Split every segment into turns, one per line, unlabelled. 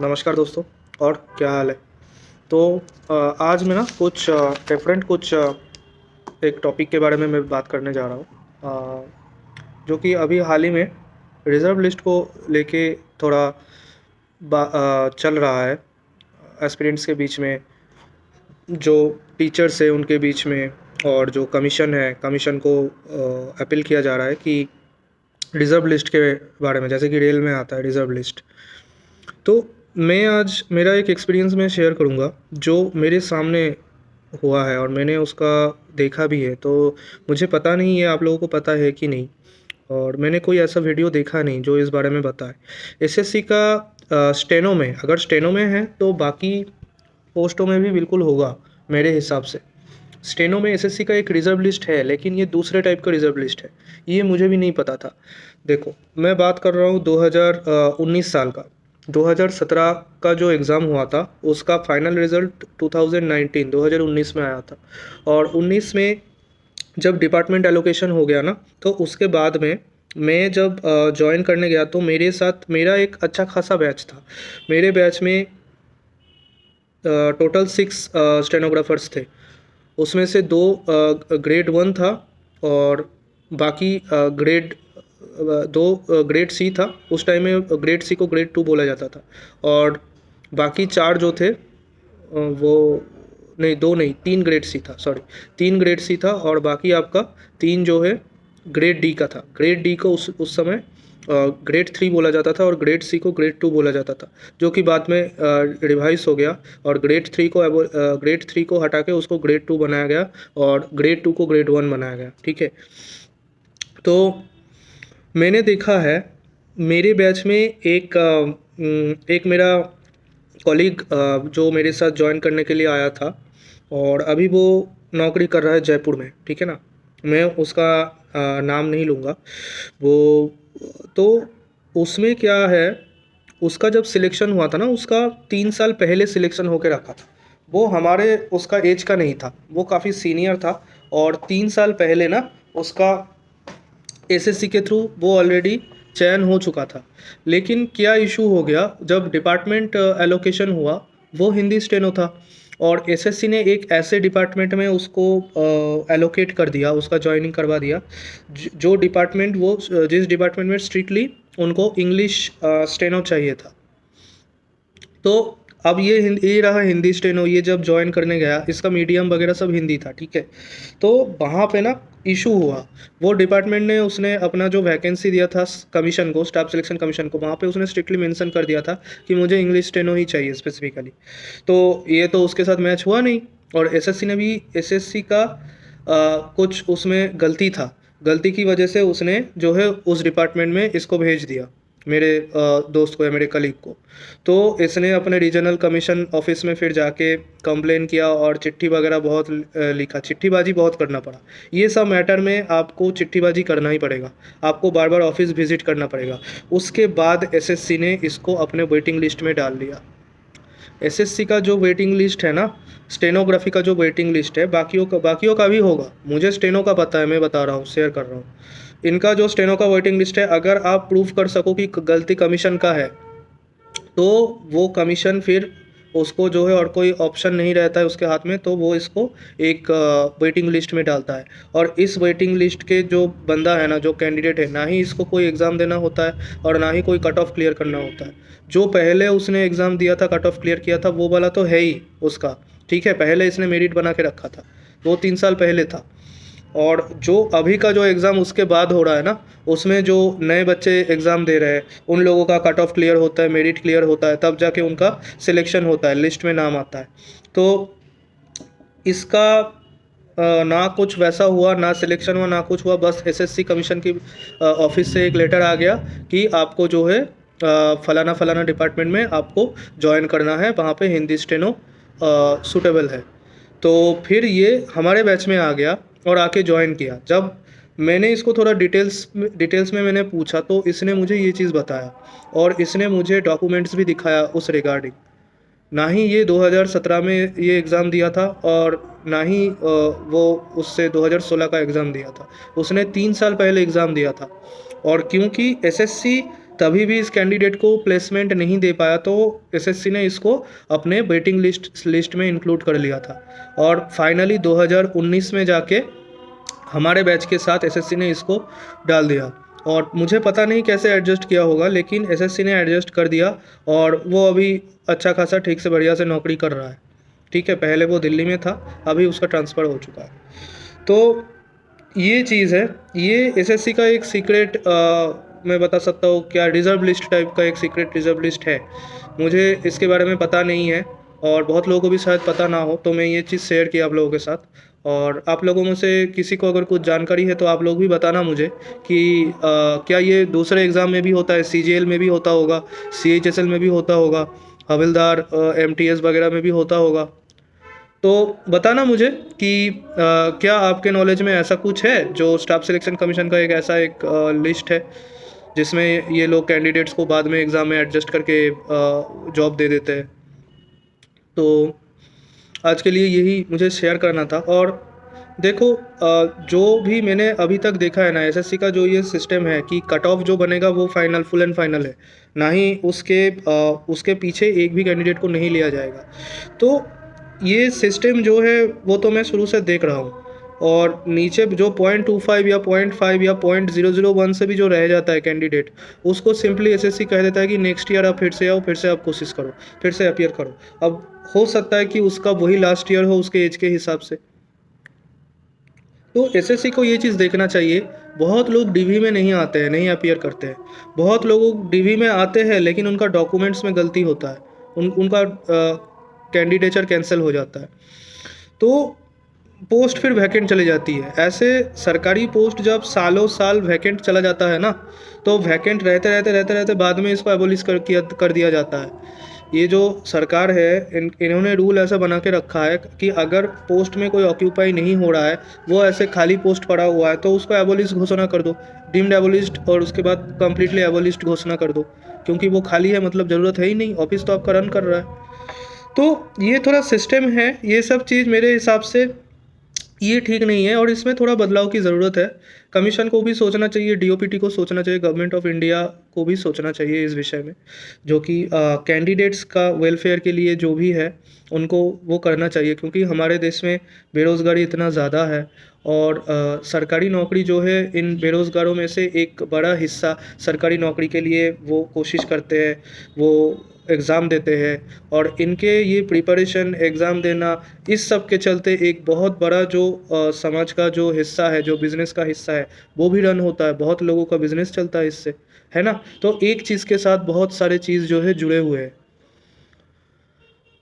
नमस्कार दोस्तों। और क्या हाल है? तो आज मैं ना कुछ डिफरेंट एक टॉपिक के बारे में मैं बात करने जा रहा हूँ, जो कि अभी हाल ही में रिज़र्व लिस्ट को लेके थोड़ा चल रहा है एस्पिरेंट्स के बीच में, जो टीचर्स है उनके बीच में, और जो कमीशन है कमीशन को अपील किया जा रहा है कि रिज़र्व लिस्ट के बारे में, जैसे कि रेल में आता है रिज़र्व लिस्ट। तो मैं आज मेरा एक एक्सपीरियंस में शेयर करूँगा जो मेरे सामने हुआ है और मैंने उसका देखा भी है। तो मुझे पता नहीं है आप लोगों को पता है कि नहीं, और मैंने कोई ऐसा वीडियो देखा नहीं जो इस बारे में बताए। एसएससी का स्टेनो में, अगर स्टेनो में है तो बाकी पोस्टों में भी बिल्कुल होगा मेरे हिसाब से। स्टेनो में एसएससी का एक रिज़र्व लिस्ट है, लेकिन ये दूसरे टाइप का रिज़र्व लिस्ट है। ये मुझे भी नहीं पता था। देखो, मैं बात कर रहा हूँ 2019 साल का। 2017 का जो एग्ज़ाम हुआ था उसका फाइनल रिज़ल्ट 2019 में आया था। और 19 में जब डिपार्टमेंट एलोकेशन हो गया ना, तो उसके बाद में मैं जब जॉइन करने गया तो मेरे साथ मेरा एक अच्छा खासा बैच था। मेरे बैच में टोटल 6 स्टेनोग्राफर्स थे। उसमें से 2 ग्रेड 1 था, और बाकी दो ग्रेड सी था। उस टाइम में ग्रेड सी को ग्रेड 2 बोला जाता था। और बाकी 4 जो थे वो नहीं, 2 नहीं, 3 ग्रेड सी था, सॉरी, 3 ग्रेड सी था। और बाकी आपका 3 जो है ग्रेड डी का था। ग्रेड डी को उस समय ग्रेड 3 बोला जाता था, और ग्रेड सी को ग्रेड 2 बोला जाता था, जो कि बाद में रिवाइज हो गया। और ग्रेड 3 को हटा के उसको ग्रेड 2 बनाया गया, और ग्रेड 2 को ग्रेड 1 बनाया गया। ठीक है। तो मैंने देखा है मेरे बैच में एक मेरा कॉलीग जो मेरे साथ ज्वाइन करने के लिए आया था, और अभी वो नौकरी कर रहा है जयपुर में। ठीक है ना, मैं उसका नाम नहीं लूँगा। वो तो उसमें क्या है, उसका जब सिलेक्शन हुआ था ना, उसका 3 साल पहले सिलेक्शन होके रखा था। वो हमारे उसका एज का नहीं था, वो काफ़ी सीनियर था। और 3 साल पहले ना उसका एसएससी के थ्रू वो ऑलरेडी चयन हो चुका था। लेकिन क्या इशू हो गया, जब डिपार्टमेंट एलोकेशन हुआ वो हिंदी स्टेनो था, और एसएससी ने एक ऐसे डिपार्टमेंट में उसको एलोकेट कर दिया, उसका जॉइनिंग करवा दिया, जो डिपार्टमेंट वो जिस डिपार्टमेंट में स्ट्रिक्टली उनको इंग्लिश स्टेनो चाहिए था। तो अब ये रहा हिंदी स्टेनो। ये जब ज्वाइन करने गया, इसका मीडियम वगैरह सब हिंदी था। ठीक है। तो वहाँ पे ना इशू हुआ। वो डिपार्टमेंट ने उसने अपना जो वैकेंसी दिया था कमीशन को, स्टाफ सिलेक्शन कमीशन को, वहाँ पे उसने स्ट्रिक्टली मेंशन कर दिया था कि मुझे इंग्लिश स्टेनो ही चाहिए स्पेसिफिकली। तो ये तो उसके साथ मैच हुआ नहीं। और एसएससी ने भी, एसएससी का कुछ उसमें गलती था। गलती की वजह से उसने जो है उस डिपार्टमेंट में इसको भेज दिया, मेरे दोस्त को या मेरे कलीग को। तो इसने अपने रीजनल कमीशन ऑफिस में फिर जाके कंप्लेन किया, और चिट्ठी वगैरह बहुत लिखा। चिट्ठीबाजी बहुत करना पड़ा। ये सब मैटर में आपको चिट्ठीबाजी करना ही पड़ेगा, आपको बार बार ऑफिस विजिट करना पड़ेगा। उसके बाद एसएससी ने इसको अपने वेटिंग लिस्ट में डाल दिया। एसएससी का जो वेटिंग लिस्ट है ना, स्टेनोग्राफी का जो वेटिंग लिस्ट है, बाकियों का भी होगा। मुझे स्टेनो का पता है, मैं बता रहा हूँ, शेयर कर रहा हूँ। इनका जो स्टेनो का वेटिंग लिस्ट है, अगर आप प्रूव कर सको कि गलती कमीशन का है, तो वो कमीशन फिर उसको जो है, और कोई ऑप्शन नहीं रहता है उसके हाथ में, तो वो इसको एक वेटिंग लिस्ट में डालता है। और इस वेटिंग लिस्ट के जो बंदा है ना, जो कैंडिडेट है, ना ही इसको कोई एग्ज़ाम देना होता है और ना ही कोई कट ऑफ क्लियर करना होता है। जो पहले उसने एग्ज़ाम दिया था, कट ऑफ क्लियर किया था, वो वाला तो है ही उसका। ठीक है, पहले इसने मेरिट बना के रखा था, वो 3 साल पहले था। और जो अभी का जो एग्ज़ाम उसके बाद हो रहा है ना, उसमें जो नए बच्चे एग्ज़ाम दे रहे हैं, उन लोगों का कट ऑफ क्लियर होता है, मेरिट क्लियर होता है, तब जाके उनका सिलेक्शन होता है, लिस्ट में नाम आता है। तो इसका ना कुछ वैसा हुआ, ना सिलेक्शन हुआ, ना कुछ हुआ। बस एसएससी कमीशन की ऑफिस से एक लेटर आ गया कि आपको जो है फलाना फलाना डिपार्टमेंट में आपको ज्वाइन करना है, वहाँ पे हिंदी स्टेनो सूटेबल है। तो फिर ये हमारे बैच में आ गया और आके ज्वाइन किया। जब मैंने इसको थोड़ा डिटेल्स में मैंने पूछा, तो इसने मुझे ये चीज़ बताया, और इसने मुझे डॉक्यूमेंट्स भी दिखाया उस रिगार्डिंग। ना ही ये 2017 में ये एग्ज़ाम दिया था, और ना ही वो उससे 2016 का एग्ज़ाम दिया था। उसने 3 साल पहले एग्ज़ाम दिया था। और क्योंकि एसएससी तभी भी इस कैंडिडेट को प्लेसमेंट नहीं दे पाया, तो एसएससी ने इसको अपने वेटिंग लिस्ट में इंक्लूड कर लिया था। और फाइनली 2019 में जाके हमारे बैच के साथ एसएससी ने इसको डाल दिया। और मुझे पता नहीं कैसे एडजस्ट किया होगा, लेकिन एसएससी ने एडजस्ट कर दिया और वो अभी अच्छा खासा ठीक से बढ़िया से नौकरी कर रहा है। ठीक है, पहले वो दिल्ली में था, अभी उसका ट्रांसफ़र हो चुका है। तो ये चीज़ है, ये एसएससी का एक सीक्रेट मैं बता सकता हूँ क्या, रिज़र्व लिस्ट टाइप का एक सीक्रेट रिज़र्व लिस्ट है। मुझे इसके बारे में पता नहीं है और बहुत लोगों को भी शायद पता ना हो, तो मैं ये चीज़ शेयर किया आप लोगों के साथ। और आप लोगों में से किसी को अगर कुछ जानकारी है तो आप लोग भी बताना मुझे कि क्या ये दूसरे एग्ज़ाम में भी होता है, सीजीएल में भी होता होगा, सीएचएसएल में भी होता होगा, हवलदार एमटीएस वगैरह में भी होता होगा। तो बताना मुझे कि क्या आपके नॉलेज में ऐसा कुछ है जो स्टाफ सिलेक्शन कमीशन का एक ऐसा एक लिस्ट है जिसमें ये लोग कैंडिडेट्स को बाद में एग्ज़ाम में एडजस्ट करके जॉब दे देते हैं। तो आज के लिए यही मुझे शेयर करना था। और देखो, जो भी मैंने अभी तक देखा है ना, एसएससी का जो ये सिस्टम है कि कट ऑफ जो बनेगा वो फाइनल फुल एंड फाइनल है, ना ही उसके पीछे एक भी कैंडिडेट को नहीं लिया जाएगा। तो ये सिस्टम जो है वो तो मैं शुरू से देख रहा हूँ। और नीचे जो 0.25 या 0.5 या 0.001 से भी जो रह जाता है कैंडिडेट, उसको सिंपली एसएससी कह देता है कि नेक्स्ट ईयर आप फिर से आओ, फिर से आप कोशिश करो, फिर से अपीयर करो। अब हो सकता है कि उसका वही लास्ट ईयर हो उसके एज के हिसाब से। तो एसएससी को ये चीज़ देखना चाहिए। बहुत लोग डीवी में नहीं आते हैं, नहीं अपीयर करते हैं। बहुत लोग डीवी में आते हैं लेकिन उनका डॉक्यूमेंट्स में गलती होता है, उनका कैंडिडेचर कैंसिल हो जाता है, तो पोस्ट फिर वैकेंट चली जाती है। ऐसे सरकारी पोस्ट जब सालों साल वैकेंट चला जाता है ना, तो वैकेंट रहते बाद में इसको एबोलिश कर दिया जाता है। ये जो सरकार है, इन्होंने रूल ऐसा बना के रखा है कि अगर पोस्ट में कोई ऑक्यूपाई नहीं हो रहा है, वो ऐसे खाली पोस्ट पड़ा हुआ है, तो उसको एबोलिश घोषणा कर दो, डीम्ड एबोलिश्ड, और उसके बाद कम्प्लीटली एबोलिश्ड घोषणा कर दो, क्योंकि वो खाली है मतलब ज़रूरत है ही नहीं, ऑफिस तो आपका रन कर रहा है। तो ये थोड़ा सिस्टम है, ये सब चीज़ मेरे हिसाब से ये ठीक नहीं है और इसमें थोड़ा बदलाव की ज़रूरत है। कमीशन को भी सोचना चाहिए, डीओपीटी को सोचना चाहिए, गवर्नमेंट ऑफ इंडिया को भी सोचना चाहिए इस विषय में, जो कि कैंडिडेट्स का वेलफेयर के लिए जो भी है उनको वो करना चाहिए, क्योंकि हमारे देश में बेरोज़गारी इतना ज़्यादा है। और सरकारी नौकरी जो है, इन बेरोज़गारों में से एक बड़ा हिस्सा सरकारी नौकरी के लिए वो कोशिश करते हैं, वो एग्ज़ाम देते हैं, और इनके ये प्रिपरेशन एग्ज़ाम देना, इस सब के चलते एक बहुत बड़ा जो समाज का जो हिस्सा है, जो बिज़नेस का हिस्सा है, वो भी रन होता है। बहुत लोगों का बिज़नेस चलता है इससे, है ना। तो एक चीज़ के साथ बहुत सारे चीज़ जो है जुड़े हुए हैं।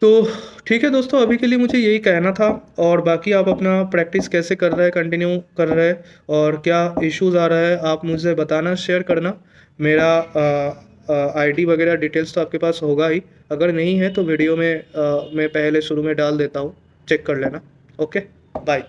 तो ठीक है दोस्तों, अभी के लिए मुझे यही कहना था। और बाकी आप अपना प्रैक्टिस कैसे कर रहे हैं, कंटिन्यू कर रहे हैं, और क्या इश्यूज़ आ रहा है आप मुझे बताना, शेयर करना। मेरा आईडी वगैरह डिटेल्स तो आपके पास होगा ही, अगर नहीं है तो वीडियो में मैं पहले शुरू में डाल देता हूँ, चेक कर लेना। Okay, bye.